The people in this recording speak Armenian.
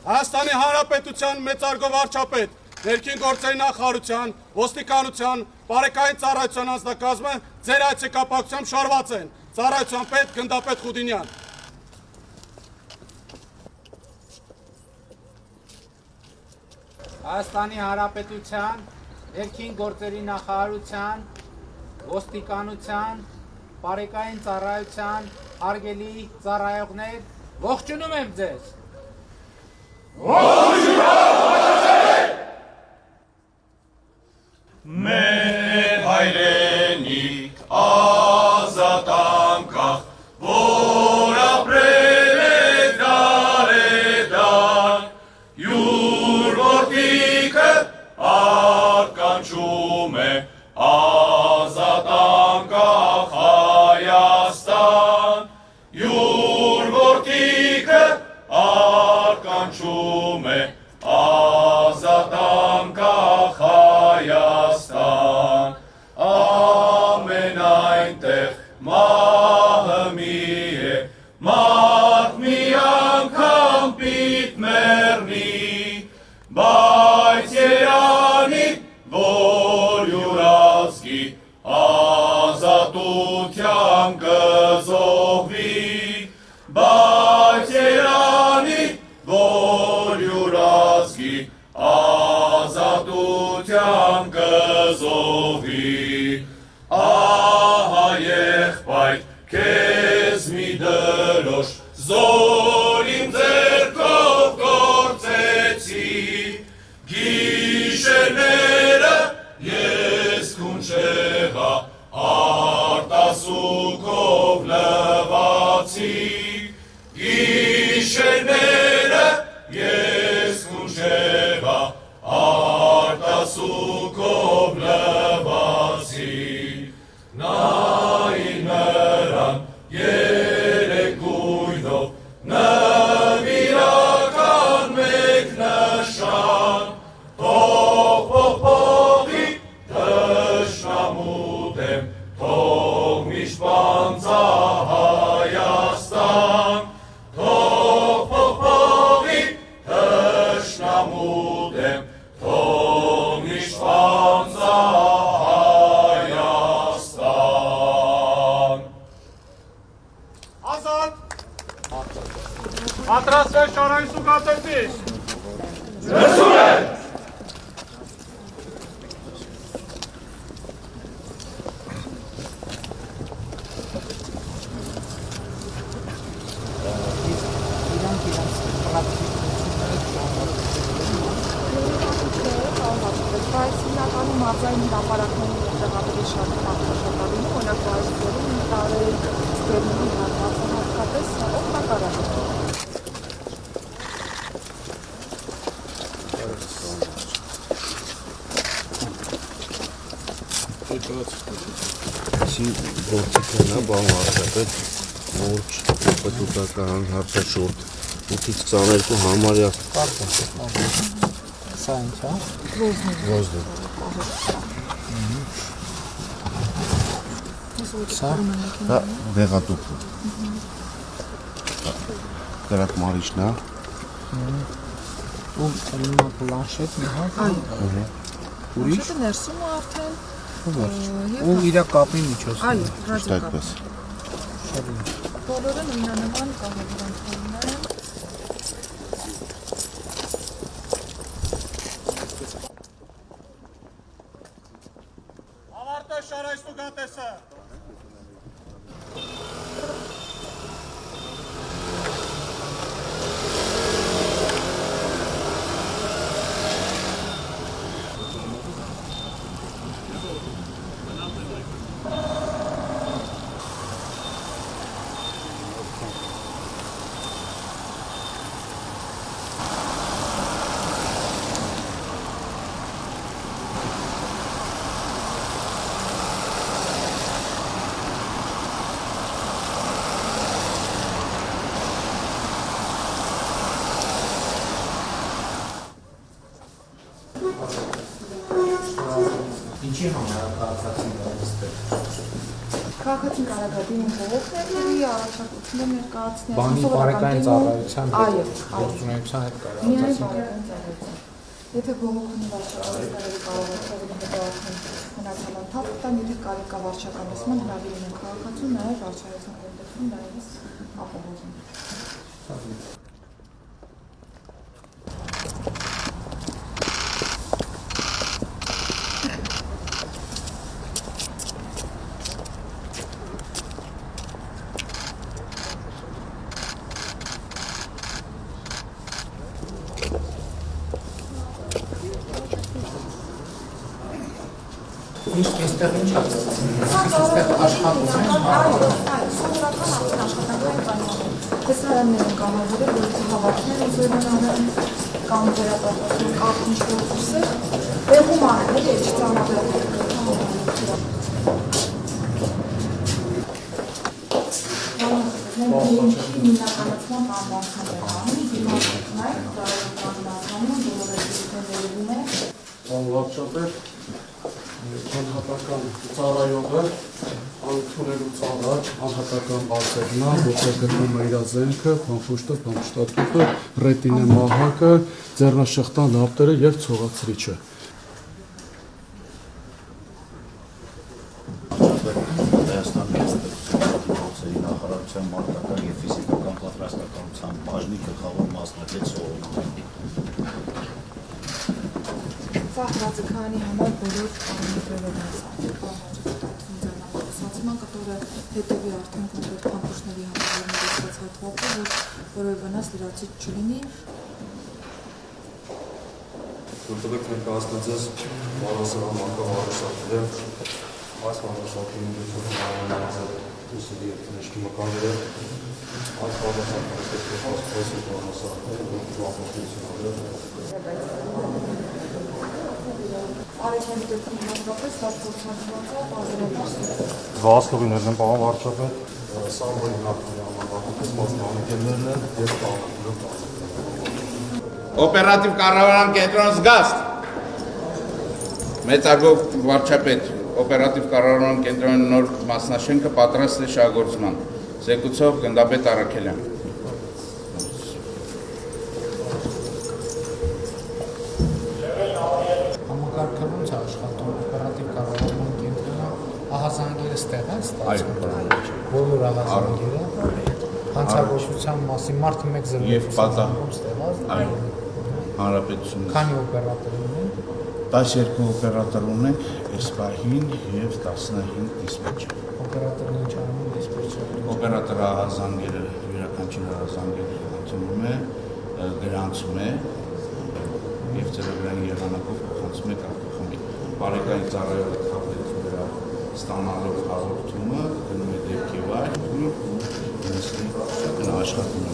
Հայաստանի Հանրապետության մեծարգո վարչապետ, ներքին գործերի նախարարության, ոստիկանության, բարեկային ծառայության անձնակազմը ձեր այցի կապակցությամբ շարված են։ Ծառայության պետ գնդապետ Խուդինյան։ Հայաստանի Հանրապետության, ներքին գործերի նախարարության, ոստիկանության, բարեկային ծառայության, հարգելի ծառայողներ, ողջունում եմ ձեզ։ Մեր հայրենիք ազատ անկախ, որ ապրել է դարեդար, յուր որդիքը արկանչում է ազատ անկախ Հայաստան, յուր որդիքը արկանչում է ազատ անկախ Հայաստան, ամեն այնտեղ մահը մի է, մարդ մի անգամ պիտ մեռնի, բայց երանի, որ յուր ազգի ազատության կզոհվի, բայց երանի, որ յուր ազգի ազատության կզոհվի, ահա եղբայր քեզ մի դրոշ զոր իմ ձեռքով գործեցի, գիշերները ես քունչեղա արտասուքով լվացի, գիշերները ես քունչեղա արտասուքով լվացի, նայի նրան երեք գույնով նվիրական մեկ նշան, թող փոխի թշնամու դեմ, թող միշտ պանծա Հայաստան, թող փոխի թշնամու դեմ, թող միշտ պանծա Հայաստան։ Ազատ։ Պատրաստվել շարային սուգատերձից։ Լսում եմ։ Բայց հիմնականում մարզային հրապարակների տեղադրի շատ հաղթաշատալին, օրինակ Վարժիձորում տարել ստերների հատվածը հատկապես օգտակար է։ Այսին գործիքն է, բան վարչապետ, մորջ, պետութական, հարտաշորդ, 8-ից 22 համարյա։ Սա ինչ է։ Ոզդը։ Սա Դա վեղատուպը։ Կրակ մարիչն է։ Ու ելնումա պլանշետ մի հատ։ Ուրիշ։ Շուտը ներսում է արդեն։ Ու իրա կապի միջոցն է։ Այո, ռադիոկապ։ Շատ ինչ։ Բոլորը նույնանման կահավորանքներն են։ Ավարտը շարային սուգատեսը։ Ինչի համար կացածին դարձել։ Քաղաքացին կարող է դիմում բողոքների առաջարկություններ ներկայացնել։ Բանի բարեկային ծառայության Այո, գործունեության հետ միայն կարող բարեկային ծառայություն։ Եթե բողոքն վարչականները կարող է թողնել հետևական մնացյալ ընթացք տան, եթե կարիք կա վարչականացման հրավիրում են քաղաքացուն, նաև վարչայության կողմից նաև ապահովում։ Այստեղ ինչ այստեղ աշխատում են, Այո, սովորական աշխատանքային պայմաններ։ Տեսարաններ են կամավորել, որ հավաքներ ուզում են անել կամ վերապատրաստում կամ ինչ-որ կուրսեր, տեղում անել, էլի չծանոթել։ Հիմնականացման անվանցան է անում, հիմնականացնային, ծառայականացանում, բոլորը դիտեն է։ Վարչապետ, անհատական ծառայողը, անթունելու ծառայ, անհատական բարձերնա, որտեղ գտնում է իր զենքը, փամփուշտը, փամփուշտատուփը, ռետինե մահակը, ձեռնաշղթան լապտերը եւ ցողացրիչը։ Հայաստանի գործերի նախարարության մարտական և ֆիզիկական պատրաստակամության բաժնի գլխավոր մասնակից Սողոմոնյանի։ Ծաղրածքանի համար բոլոր կանոնները դասացման կտորը հետևի արդեն կոնկրետ կամպուշների համար ներկայացած հատվածը, որ որևէ վնաս լրացիչ չլինի։ Որտեղ ներկայացնած բառասարան մանկավարժակները, այս բառասարանի նույնիսկ ուսերի եւ տնտեսի մկանները, այս բառասարանի ստեղծված բառասարները, Արեքանի դեպքում հատկապես հատկոցանված է բարերարի։ Զվասկովիներն են պարոն վարչապետ, Սամբոյի նախարարության բանականներն են եւ պարոն։ Օպերատիվ կառավարման կենտրոն զգաստ։ Մեծարգով վարչապետ, օպերատիվ կառավարման կենտրոնի նոր մասնաշենքը պատրաստ է շահագործման։ Զեկուցող գնդապետ Արաքելյան։ համակարգը ոնց է աշխատում օպերատիվ կառավարման կենտրոնը, ահազանգերը ստեղ են ստացվում։ Բոլոր ահազանգերը հանցագործության մասին մարդը մեկ Եվ պատահ- ստեղած։ Հանրապետություն։ Քանի օպերատոր ունեն։ 12 օպերատոր ունենք այս պահին եւ 15 դիսպեչեր։ Օպերատորն ինչ անում է դիսպեչերը։ Օպերատորը ահազանգերը յուրաքանչյուր ահազանգերը ընդունում է, գրանցում է եւ ծրագրային եղանակով փոխանցում է կարգախմբի։ Բարեկային ծառայողը թափվեց վրա ստանալով հաղորդումը, գնում է դեպքի վայր ու նստի աշխատում է։